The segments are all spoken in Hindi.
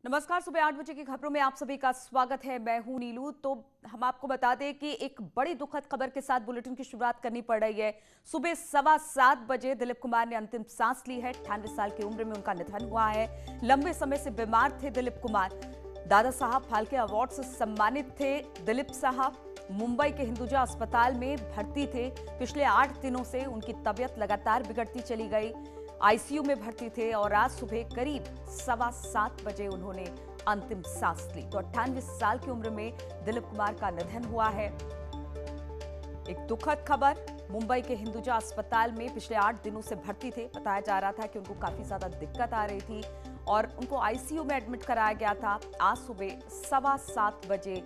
नमस्कार। सुबह 8 बजे की खबरों में आप सभी का स्वागत है। मैं हूं नीलू। तो हम आपको बता दें कि एक बड़ी दुखद खबर के साथ बुलेटिन की शुरुआत करनी पड़ रही है। सुबह 7:15 बजे दिलीप कुमार ने अंतिम सांस ली है। 98 साल की उम्र में उनका निधन हुआ है। लंबे समय से बीमार थे दिलीप कुमार। दादा साहब फाल्के अवार्ड से सम्मानित थे दिलीप साहब। मुंबई के हिंदुजा अस्पताल में भर्ती थे। पिछले 8 दिनों से उनकी तबीयत लगातार बिगड़ती चली गई। आईसीयू में भर्ती थे और आज सुबह करीब 7:15 बजे उन्होंने अंतिम सांस ली। तो 98 साल की उम्र में दिलीप कुमार का निधन हुआ है। एक दुखद खबर। मुंबई के हिंदुजा अस्पताल में पिछले 8 दिनों से भर्ती थे। बताया जा रहा था कि उनको काफी ज्यादा दिक्कत आ रही थी और उनको आईसीयू में एडमिट कराया गया था। आज सुबह 7:15 बजे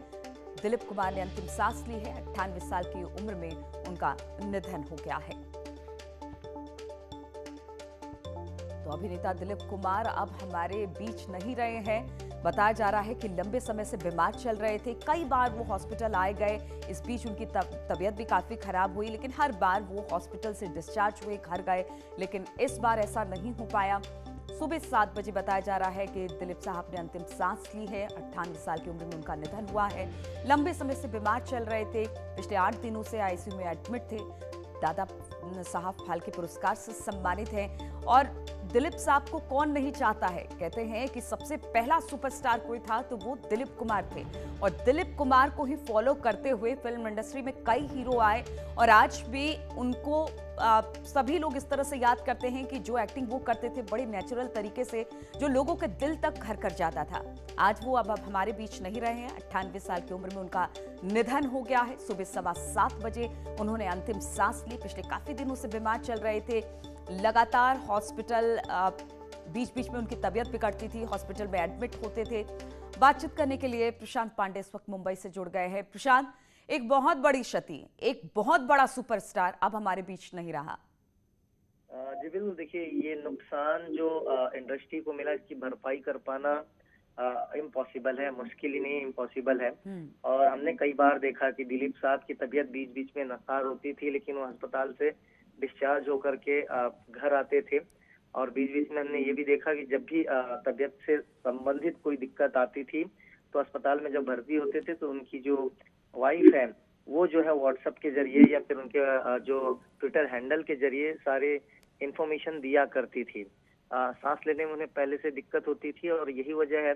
दिलीप कुमार ने अंतिम सांस ली है। 98 साल की उम्र में उनका निधन हो गया है। तो अभिनेता दिलीप कुमार अब हमारे बीच नहीं रहे हैं। बताया जा रहा है कि लंबे समय से बीमार चल रहे थे। कई बार वो हॉस्पिटल आए गए। इस बीच उनकी तबीयत भी काफी खराब हुई, लेकिन हर बार वो हॉस्पिटल से डिस्चार्ज हुए, घर गए। लेकिन इस बार ऐसा नहीं हो पाया। सुबह 7 बजे बताया जा रहा है कि दिलीप साहब ने अंतिम सांस ली है। 98 साल की उम्र में उनका निधन हुआ है। लंबे समय से बीमार चल रहे थे। पिछले 8 दिनों से आईसीयू में एडमिट थे। दादा साहब फाल्के पुरस्कार से सम्मानित हैं और दिलीप साहब को कौन नहीं चाहता है। कहते हैं कि सबसे पहला सुपरस्टार कोई था तो वो दिलीप कुमार थे और दिलीप कुमार को ही फॉलो करते हुए फिल्म इंडस्ट्री में कई हीरो आए और आज भी उनको सभी लोग इस तरह से याद करते हैं कि जो एक्टिंग वो करते थे बड़े नेचुरल तरीके से, जो लोगों के दिल तक घर कर जाता था। आज वो अब हमारे बीच नहीं रहे हैं। 98 साल की उम्र में उनका निधन हो गया है। सुबह 7:15 बजे उन्होंने अंतिम सांस ली। पिछले काफी दिनों से बीमार चल रहे थे। लगातार हॉस्पिटल बीच बीच में उनकी तबीयत बिगड़ती थी। हॉस्पिटल में एडमिट होते थे। बातचीत करने के लिए प्रशांत पांडे इस वक्त मुंबई से जुड़ गए हैं। प्रशांत, एक बहुत बड़ी क्षति, एक बहुत बड़ा सुपरस्टार अब हमारे बीच नहीं रहा। जी बिल्कुल। देखिए, ये नुकसान जो इंडस्ट्री को मिला, इसकी भरपाई कर पाना इम्पॉसिबल है, मुश्किल ही नहीं, इम्पॉसिबल है। और हमने कई बार देखा कि दिलीप साहब की तबीयत बीच बीच में नसार होती थी, लेकिन वो अस्पताल से डिस्चार्ज होकर के घर आते थे। और बीच बीच में हमने ये भी देखा कि जब भी तबीयत से संबंधित कोई दिक्कत आती थी तो अस्पताल में जब भर्ती होते थे तो उनकी जो वाइफ है वो जो है व्हाट्सएप के जरिए या फिर उनके जो ट्विटर हैंडल के जरिए सारे इंफॉर्मेशन दिया करती थी। सांस लेने में उन्हें पहले से दिक्कत होती थी और यही वजह है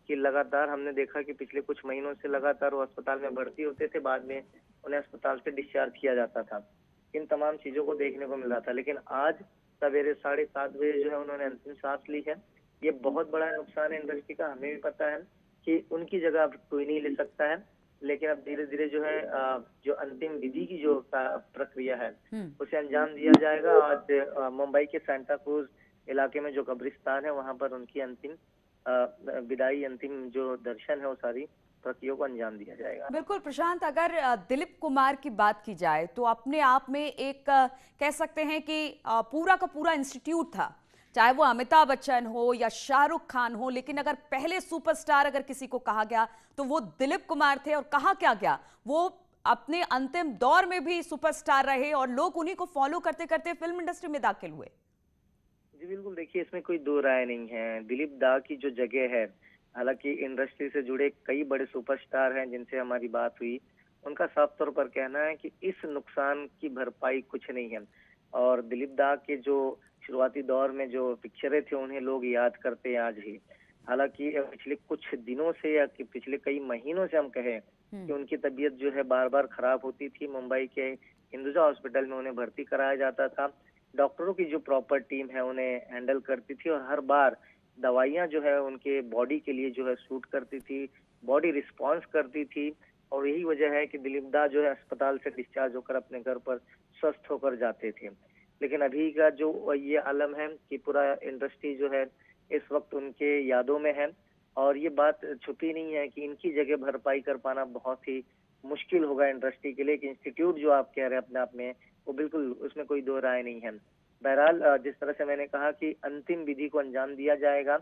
कि लगातार हमने देखा कि पिछले कुछ महीनों से लगातार वो अस्पताल में भर्ती होते थे, बाद में उन्हें अस्पताल से डिस्चार्ज किया जाता था। इन तमाम चीजों को देखने को मिल रहा था, लेकिन आज सवेरे 7:30 बजे जो है उन्होंने अंतिम सांस ली है। ये बहुत बड़ा नुकसान है इंडस्ट्री का। हमें भी पता है कि उनकी जगह अब कोई नहीं ले सकता है, लेकिन अब धीरे धीरे जो है जो अंतिम विधि की जो प्रक्रिया है उसे अंजाम दिया जाएगा। आज मुंबई के सांता क्रूज इलाके में जो कब्रिस्तान है वहां पर उनकी अंतिम विदाई, अंतिम जो दर्शन है वो सारी प्रक्रिया को अंजाम दिया जाएगा। बिल्कुल प्रशांत, अगर दिलीप कुमार की बात की जाए तो अपने आप में एक कह सकते हैं कि पूरा का पूरा इंस्टीट्यूट था। चाहे वो अमिताभ बच्चन हो या शाहरुख खान हो, लेकिन अगर पहले सुपरस्टार अगर किसी को कहा गया तो वो दिलीप कुमार थे। और कहा क्या गया, वो अपने अंतिम दौर में भी सुपरस्टार रहे और लोग उन्हीं को फॉलो करते करते फिल्म इंडस्ट्री में दाखिल हुए। जी बिल्कुल। देखिए, इसमें कोई दो राय नहीं है। दिलीप दा की जो जगह है, हालांकि इंडस्ट्री से जुड़े कई बड़े सुपरस्टार हैं जिनसे हमारी बात हुई, उनका साफ तौर पर कहना है कि इस नुकसान की भरपाई कुछ नहीं है। और दिलीप दा के जो शुरुआती दौर में जो पिक्चरें थे उन्हें लोग याद करते हैं आज ही। हालांकि पिछले कुछ दिनों से या कि पिछले कई महीनों से हम कहें कि उनकी तबीयत जो है बार बार खराब होती थी। मुंबई के हिंदुजा हॉस्पिटल में उन्हें भर्ती कराया जाता था। डॉक्टरों की जो प्रॉपर टीम है उन्हें हैंडल करती थी और हर बार दवाइयां जो है उनके बॉडी के लिए जो है सूट करती थी, बॉडी रिस्पॉन्स करती थी। और यही वजह है कि दिलीप दा जो है अस्पताल से डिस्चार्ज होकर अपने घर पर स्वस्थ होकर जाते थे। लेकिन अभी का जो ये आलम है कि पूरा इंडस्ट्री जो है इस वक्त उनके यादों में है। और ये बात छुपी नहीं है कि इनकी जगह भरपाई कर पाना बहुत ही मुश्किल होगा इंडस्ट्री के लिए। कि इंस्टीट्यूट जो आप कह रहे हैं अपने आप में, वो बिल्कुल, उसमें कोई दो राय नहीं है। बहरहाल जिस तरह से मैंने कहा कि अंतिम विधि को अंजाम दिया जाएगा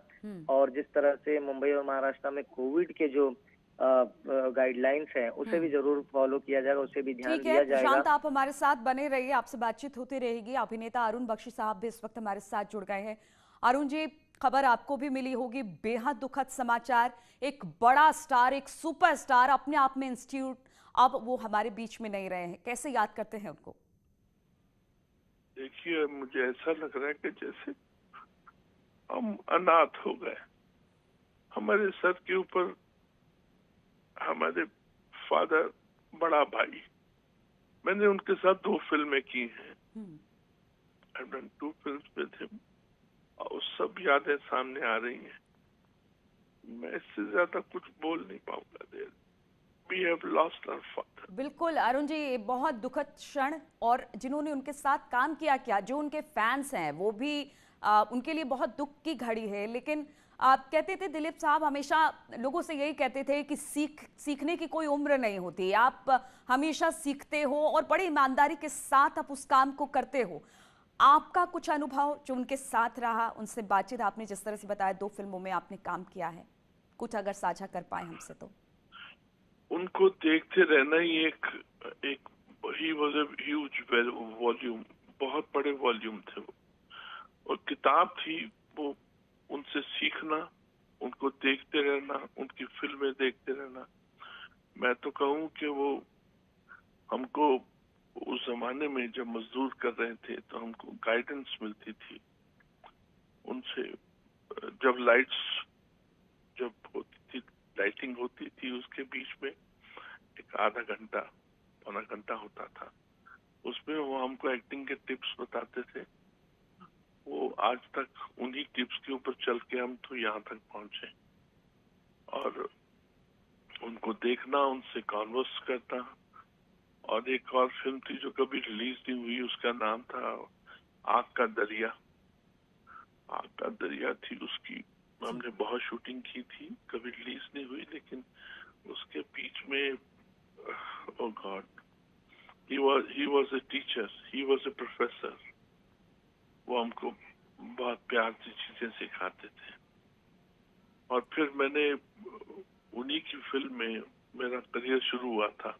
और जिस तरह से मुंबई और महाराष्ट्र में कोविड के जो गाइडलाइंस हैं उसे भी जरूर फॉलो किया जाएगा, उसे भी ध्यान ठीक है दिया जाएगा। प्रशांत, आप हमारे साथ बने रहिए, आपसे बातचीत होती रहेगी। अभिनेता अरुण बख्शी साहब भी इस वक्त हमारे साथ जुड़ गए हैं। अरुण जी, खबर आपको भी मिली होगी, बेहद दुखद समाचार। एक बड़ा स्टार, एक सुपरस्टार, अपने आप में इंस्टीट्यूट, अब वो हमारे बीच में नहीं रहे हैं। कैसे याद करते हैं उनको? देखिए, मुझे ऐसा लग रहा है कि जैसे हम अनाथ हो गए। हमारे सर के ऊपर हमारे फादर, बड़ा भाई, मैंने उनके साथ 2 फिल्में की हैं। I've done 2 films with him, और सब यादें सामने आ रही हैं। मैं इससे ज्यादा कुछ बोल नहीं पाऊंगा। We have lost our father. बिल्कुल अरुण जी, ये बहुत दुखद क्षण, और जिन्होंने उनके साथ काम किया, क्या जो उनके फैंस हैं वो भी उनके लिए बहुत दुख की घड़ी है। लेकिन आप कहते थे, दिलीप साहब हमेशा लोगों से यही कहते थे कि सीखने की कोई उम्र नहीं होती, आप हमेशा सीखते हो और बड़ी ईमानदारी के साथ आप उस काम को करते हो। आपका कुछ अनुभव जो उनके साथ रहा, उनसे बातचीत, आपने जिस तरह से बताया 2 फिल्मों में आपने काम किया है, कुछ अगर साझा कर पाए हमसे तो। उनको देखते रहना ही एक he was a huge volume, बहुत बड़े वॉल्यूम थे वो, और किताब थी वो। उनसे सीखना, उनको देखते रहना, उनकी फिल्में देखते रहना। मैं तो कहूँ कि वो हमको उस जमाने में जब मजदूर कर रहे थे तो हमको गाइडेंस मिलती थी उनसे। जब होती थी, लाइटिंग होती थी, उसके बीच में एक आधा घंटा, पौना घंटा होता था, उसमें वो हमको एक्टिंग के टिप्स बताते थे। वो आज तक उन्हीं टिप्स के ऊपर चल के हम तो यहाँ तक पहुंचे। और उनको देखना, उनसे कॉन्वर्स करना। और एक और फिल्म थी जो कभी रिलीज नहीं हुई, उसका नाम था आग का दरिया। आग का दरिया थी, उसकी हमने बहुत शूटिंग की थी, कभी रिलीज नहीं हुई। लेकिन उसके बीच में ओ God, he was a teacher, he was a professor. वो हमको बहुत प्यार से चीजें सिखाते थे। और फिर मैंने उन्हीं की फिल्म में मेरा करियर शुरू हुआ था।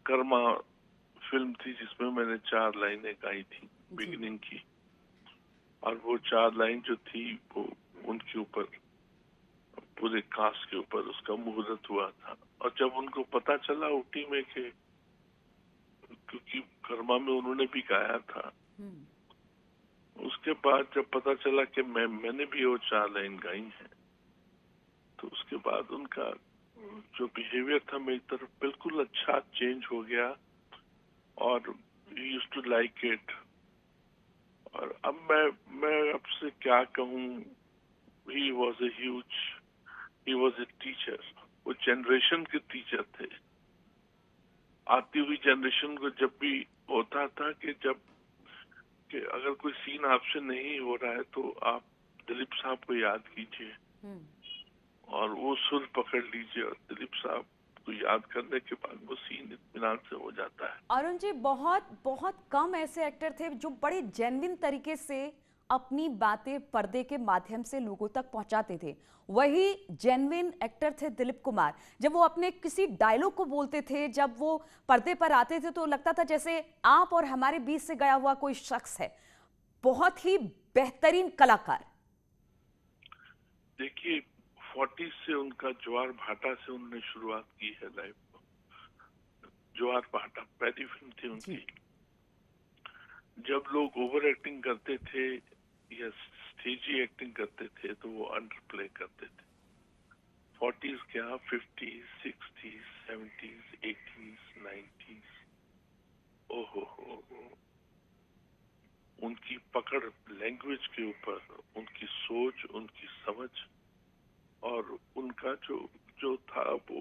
कर्मा फिल्म थी जिसमें मैंने 4 लाइनें गाई थी बिगिनिंग की, और वो 4 लाइन जो थी वो उनके ऊपर, पूरे कास्ट के ऊपर उसका मुहूर्त हुआ था। और जब उनको पता चला ऊटी में कि, क्योंकि कर्मा में उन्होंने भी गाया था, उसके बाद जब पता चला कि मैंने भी वो 4 लाइन गाई हैं, तो उसके बाद उनका जो बिहेवियर था मेरी तरफ बिल्कुल अच्छा चेंज हो गया, और यूज्ड टू लाइक इट। और अब मैं आपसे क्या कहूँ, he was a teacher। वो जनरेशन के टीचर थे। आती हुई जनरेशन को जब भी होता था कि अगर कोई सीन आपसे नहीं हो रहा है तो आप दिलीप साहब को याद कीजिए और वो सुर पकड़ लीजिए, और दिलीप साहब को याद करने के बाद वो सीन इत्मीनान से हो जाता है। अरुण जी, बहुत बहुत कम ऐसे एक्टर थे जो बड़े जेन्युइन तरीके से अपनी बातें पर्दे के माध्यम से लोगों तक पहुंचाते थे। वही जेन्युइन एक्टर थे दिलीप कुमार। जब वो अपने किसी डायलॉग को बोलते थे, जब वो पर्दे पर आते थे, तो लगता था जैसे आप और हमारे बीच से गया हुआ कोई शख्स है। बहुत ही बेहतरीन कलाकार। देखिए, 40 से उनका ज्वार भाटा से उन्होंने शुरुआत की है लाइफ को। ज्वार भाटा पहली फिल्म थी उनकी। जब लोग ओवर एक्टिंग करते थे या स्टेजी एक्टिंग करते थे तो वो अंडर प्ले करते थे। 40s क्या, 50s, 60s, 70s, 80s, 90s, ओहो हो। उनकी पकड़ लैंग्वेज के ऊपर, उनकी सोच, उनकी समझ, और उनका जो था वो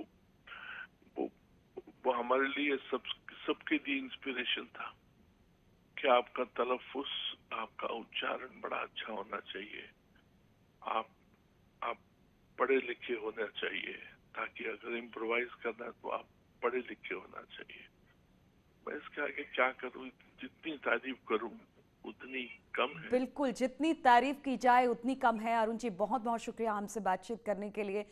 हमारे लिए सबके लिए इंस्पिरेशन था कि आपका तलफ्फुज़, आपका उच्चारण बड़ा अच्छा होना चाहिए। आप पढ़े लिखे होना चाहिए, ताकि अगर इम्प्रोवाइज करना है तो आप पढ़े लिखे होना चाहिए। मैं इसके आगे क्या करूं, जितनी तारीफ करूं उतनी कम है। बिल्कुल, जितनी तारीफ की जाए उतनी कम है। अरुण जी, बहुत बहुत शुक्रिया हमसे बातचीत करने के लिए।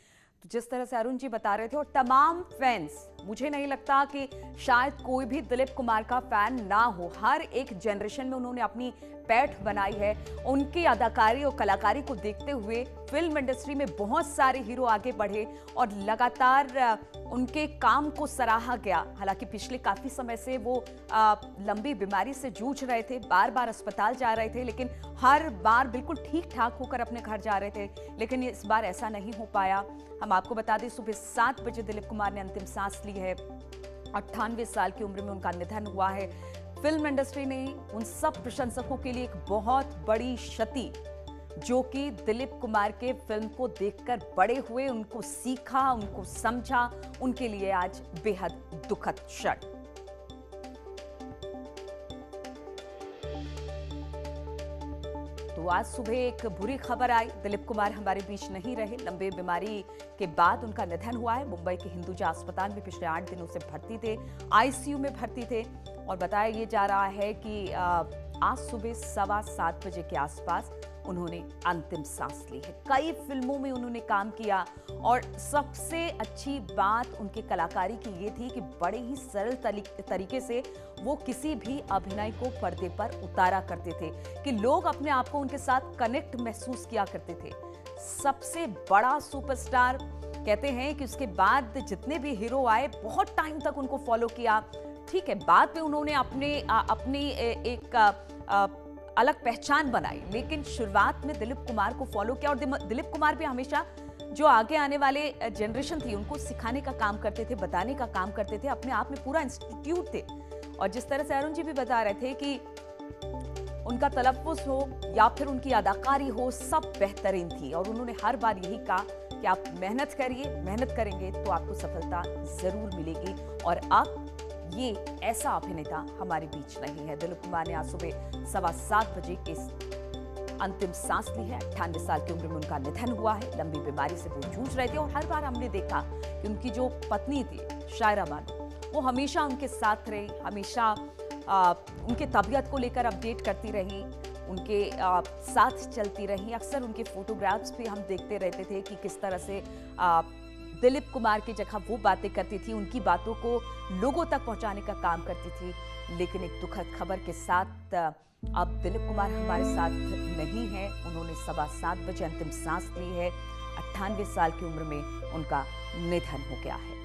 तो जिस तरह से अरुण जी बता रहे थे, और तमाम फैंस, मुझे नहीं लगता कि शायद कोई भी दिलीप कुमार का फैन ना हो। हर एक जनरेशन में उन्होंने अपनी पैठ बनाई है। उनकी अदाकारी और कलाकारी को देखते हुए फिल्म इंडस्ट्री में बहुत सारे हीरो आगे बढ़े और लगातार उनके काम को सराहा गया। हालांकि पिछले काफी समय से वो लंबी बीमारी से जूझ रहे थे, बार बार अस्पताल जा रहे थे, लेकिन हर बार बिल्कुल ठीक ठाक होकर अपने घर जा रहे थे। लेकिन इस बार ऐसा नहीं हो पाया। हम आपको बता दें, सुबह 7 बजे दिलीप कुमार ने अंतिम सांस ली है। 98 साल की उम्र में उनका निधन हुआ है। फिल्म इंडस्ट्री ने उन सब प्रशंसकों के लिए एक बहुत बड़ी क्षति, जो कि दिलीप कुमार के फिल्म को देखकर बड़े हुए, उनको सीखा, उनको समझा, उनके लिए आज बेहद दुखद क्षण। तो आज सुबह एक बुरी खबर आई। दिलीप कुमार हमारे बीच नहीं रहे। लंबे बीमारी के बाद उनका निधन हुआ है। मुंबई के हिंदुजा अस्पताल में पिछले 8 दिनों से भर्ती थे, आईसीयू में भर्ती थे और बताया ये जा रहा है कि आज सुबह 7:15 बजे के आसपास उन्होंने अंतिम सांस ली है। कई फिल्मों में उन्होंने काम किया और सबसे अच्छी बात उनकी कलाकारी की ये थी कि बड़े ही सरल तरीके से वो किसी भी अभिनय को पर्दे पर उतारा करते थे कि लोग अपने आप को उनके साथ कनेक्ट महसूस किया करते थे। सबसे बड़ा सुपरस्टार कहते हैं कि उसके बाद जितने भी हीरो आए, बहुत टाइम तक उनको फॉलो किया। ठीक है, बाद में उन्होंने अपनी एक अलग पहचान बनाई, लेकिन शुरुआत में दिलीप कुमार को फॉलो किया। और दिलीप कुमार भी हमेशा जो आगे आने वाले जनरेशन थी उनको सिखाने का काम करते थे, बताने का काम करते थे। अपने आप में पूरा इंस्टीट्यूट थे। और जिस तरह से अरुण जी भी बता रहे थे कि उनका तलफ्फुज़ हो या फिर उनकी अदाकारी हो, सब बेहतरीन थी। और उन्होंने हर बार यही कहा कि आप मेहनत करिए, मेहनत करेंगे तो आपको सफलता जरूर मिलेगी। और अब ये ऐसा अभिनेता हमारे बीच नहीं है। दिलीप कुमार ने आज सुबह 7:15 बजे के अंतिम सांस ली है। 98 साल की उम्र में उनका निधन हुआ है। लंबी बीमारी से वो जूझ रहे थे और हर बार हमने देखा कि उनकी जो पत्नी थी शायरा बानो, वो हमेशा उनके साथ रही, हमेशा उनके तबीयत को लेकर अपडेट करती रही, उनके साथ चलती रही। अक्सर उनके फोटोग्राफ्स भी हम देखते रहते थे कि किस तरह से दिलीप कुमार की जगह वो बातें करती थी, उनकी बातों को लोगों तक पहुंचाने का काम करती थी। लेकिन एक दुखद खबर के साथ अब दिलीप कुमार हमारे साथ नहीं है। उन्होंने 7:15 बजे अंतिम सांस ली है। 98 साल की उम्र में उनका निधन हो गया है।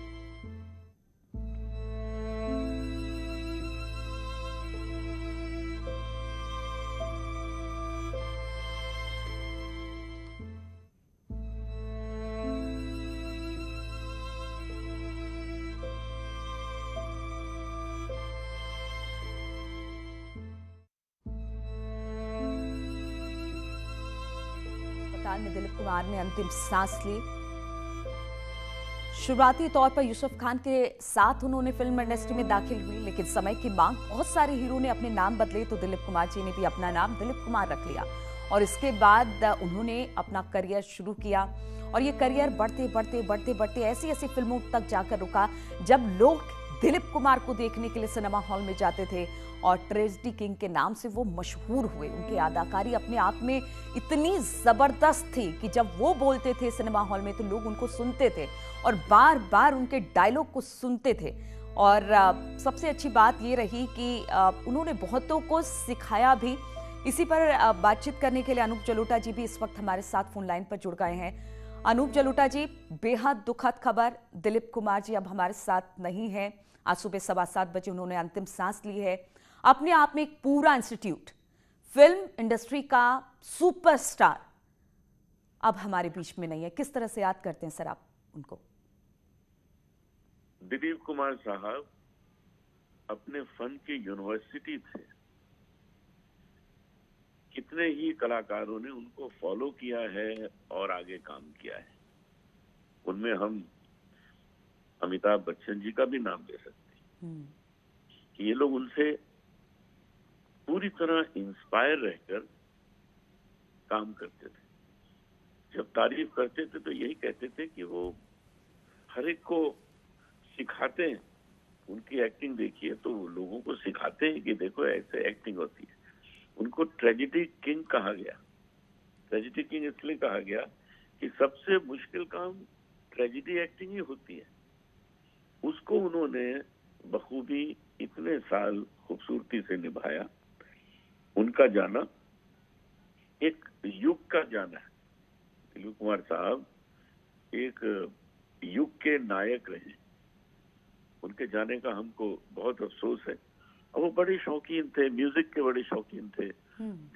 अस्पताल में दिलीप कुमार ने अंतिम सांस ली। शुरुआती तौर पर यूसुफ खान के साथ उन्होंने फिल्म इंडस्ट्री में दाखिल हुई, लेकिन समय की मांग, बहुत सारे हीरो ने अपने नाम बदले तो दिलीप कुमार जी ने भी अपना नाम दिलीप कुमार रख लिया। और इसके बाद उन्होंने अपना करियर शुरू किया और ये करियर बढ़ते बढ़ते बढ़ते बढ़ते ऐसी ऐसी फिल्मों तक जाकर रुका जब लोग दिलीप कुमार को देखने के लिए सिनेमा हॉल में जाते थे और ट्रेजेडी किंग के नाम से वो मशहूर हुए। उनकी अदाकारी अपने आप में इतनी जबरदस्त थी कि जब वो बोलते थे सिनेमा हॉल में तो लोग उनको सुनते थे और बार बार उनके डायलॉग को सुनते थे। और सबसे अच्छी बात ये रही कि उन्होंने बहुतों को सिखाया भी। इसी पर बातचीत करने के लिए अनूप जलोटा जी भी इस वक्त हमारे साथ फोन लाइन पर जुड़ गए हैं। अनूप जलोटा जी, बेहद दुखद खबर, दिलीप कुमार जी अब हमारे साथ नहीं है। आज सुबह 7:15 बजे उन्होंने अंतिम सांस ली है। अपने आप में एक पूरा इंस्टीट्यूट, फिल्म इंडस्ट्री का सुपरस्टार अब हमारे बीच में नहीं है। किस तरह से याद करते हैं सर आप उनको? दिलीप कुमार साहब अपने फन की यूनिवर्सिटी थे। कितने ही कलाकारों ने उनको फॉलो किया है और आगे काम किया है। उनमें हम अमिताभ बच्चन जी का भी नाम ले सकते हैं कि ये लोग उनसे पूरी तरह इंस्पायर रहकर काम करते थे। जब तारीफ करते थे तो यही कहते थे कि वो हर एक को सिखाते हैं। उनकी एक्टिंग देखिए तो वो लोगों को सिखाते हैं कि देखो ऐसे एक्टिंग होती है। उनको ट्रेजेडी किंग कहा गया। ट्रेजेडी किंग इसलिए कहा गया कि सबसे मुश्किल काम ट्रेजेडी एक्टिंग ही होती है। उसको उन्होंने बखूबी इतने साल खूबसूरती से निभाया उनका जाना एक युग का जाना है। दिलीप कुमार साहब एक युग के नायक रहे। उनके जाने का हमको बहुत अफसोस है। और वो बड़े शौकीन थे, म्यूजिक के बड़े शौकीन थे।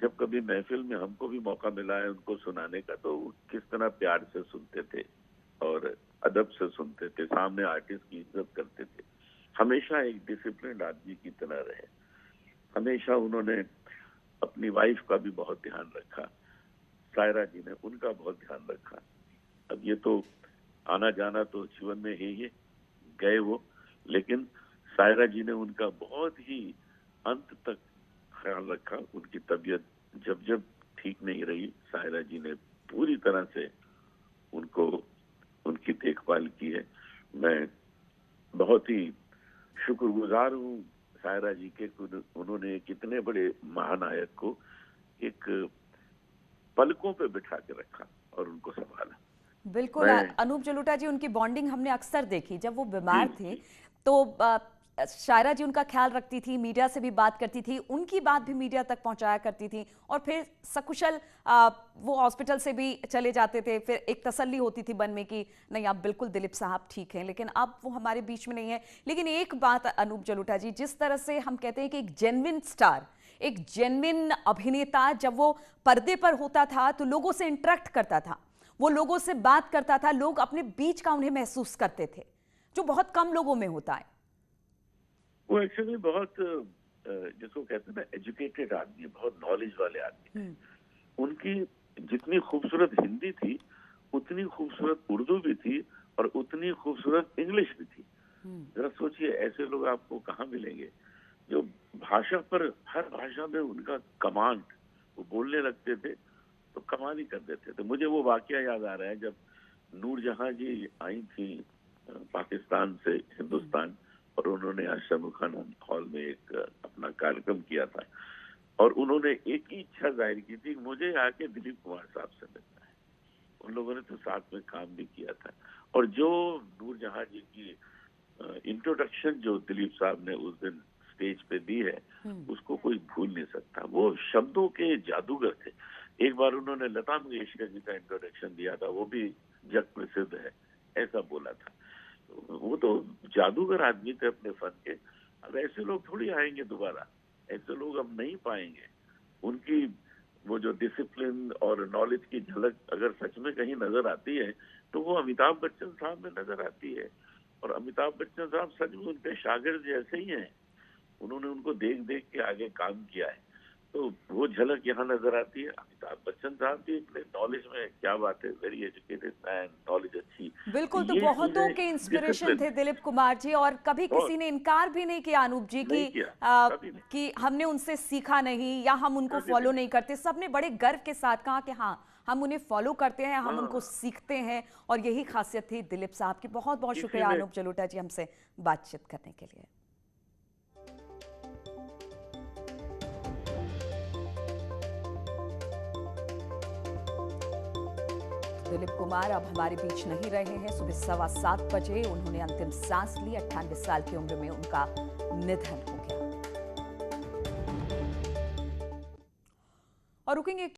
जब कभी महफिल में हमको भी मौका मिला है उनको सुनाने का, तो वो किस तरह प्यार से सुनते थे और अदब से सुनते थे, सामने आर्टिस्ट की इज्जत करते थे। हमेशा एक डिसिप्लिन आदमी की तरह रहे। हमेशा उन्होंने अपनी वाइफ का भी बहुत ध्यान रखा। सायरा जी ने उनका बहुत ध्यान रखा। अब ये तो आना जाना तो जीवन में ही गए वो, लेकिन सायरा जी ने उनका बहुत ही अंत तक ख्याल रखा। उनकी तबीयत जब जब ठीक नहीं रही, सायरा जी ने पूरी तरह से उनको उनकी देखभाल की है। मैं बहुत ही शुक्रगुजार हूँ सायरा जी के। उन्होंने कितने बड़े महानायक को एक पलकों पे बिठा के रखा और उनको संभाला। बिल्कुल अनूप जलोटा जी, उनकी बॉन्डिंग हमने अक्सर देखी। जब वो बीमार थे तो शायरा जी उनका ख्याल रखती थी, मीडिया से भी बात करती थी, उनकी बात भी मीडिया तक पहुंचाया करती थी और फिर सकुशल वो हॉस्पिटल से भी चले जाते थे। फिर एक तसल्ली होती थी मन में कि नहीं, अब बिल्कुल दिलीप साहब ठीक हैं। लेकिन अब वो हमारे बीच में नहीं है। लेकिन एक बात अनूप जलोटा जी, जिस तरह से हम कहते हैं कि एक जेन्युइन स्टार, एक जेन्युइन अभिनेता जब वो पर्दे पर होता था तो लोगों से इंटरेक्ट करता था, वो लोगों से बात करता था, लोग अपने बीच का उन्हें महसूस करते थे, जो बहुत कम लोगों में होता है। वो एक्चुअली बहुत जिसको कहते हैं ना एजुकेटेड आदमी, बहुत नॉलेज वाले आदमी थे। उनकी जितनी खूबसूरत हिंदी थी उतनी खूबसूरत उर्दू भी थी और उतनी खूबसूरत इंग्लिश भी थी। जरा सोचिए, ऐसे लोग आपको कहाँ मिलेंगे जो भाषा पर, हर भाषा में उनका कमांड, वो बोलने लगते थे तो कमाल ही कर देते थे। मुझे वो वाकया याद आ रहा है जब नूरजहां जी आई थी पाकिस्तान से हिंदुस्तान और उन्होंने आशामुख खान हॉल में एक अपना कार्यक्रम किया था और उन्होंने एक ही इच्छा जाहिर की थी, मुझे आके दिलीप कुमार साहब से मिलना है। उन लोगों ने तो साथ में काम भी किया था और जो नूरजहां जी की इंट्रोडक्शन जो दिलीप साहब ने उस दिन स्टेज पे दी है, उसको कोई भूल नहीं सकता। वो शब्दों के जादूगर थे। एक बार उन्होंने लता मंगेशकर जी का इंट्रोडक्शन दिया था, वो भी जग प्रसिद्ध है, ऐसा बोला था। वो तो जादूगर आदमी थे अपने फन के। अब ऐसे लोग थोड़ी आएंगे दोबारा, ऐसे लोग अब नहीं पाएंगे। उनकी वो जो डिसिप्लिन और नॉलेज की झलक अगर सच में कहीं नजर आती है तो वो अमिताभ बच्चन साहब में नजर आती है। और अमिताभ बच्चन साहब सच में उनके शागिर्द जैसे ही हैं। उन्होंने उनको देख देख के आगे काम किया है, तो वो झलक यहाँ नजर आती है। अमिताभ बच्चन साहब भी इतने नॉलेज में, क्या बात है, वेरी एजुकेटेड मैन, नॉलेज अच्छी। बिल्कुल, तो बहुतों के इंस्पिरेशन थे दिलीप कुमार जी और कभी किसी ने इनकार भी नहीं किया अनूप जी कि हमने उनसे सीखा नहीं या हम उनको फॉलो नहीं करते। सबने बड़े गर्व के साथ कहा कि हाँ, हम उन्हें फॉलो करते हैं, हम उनको सीखते हैं और यही खासियत थी दिलीप साहब की। बहुत बहुत शुक्रिया अनूप जलोटा जी हमसे बातचीत करने के लिए। दिलीप कुमार अब हमारे बीच नहीं रहे हैं। सुबह 7:15 बजे उन्होंने अंतिम सांस ली। 98 साल की उम्र में उनका निधन हो गया। और रुकेंगे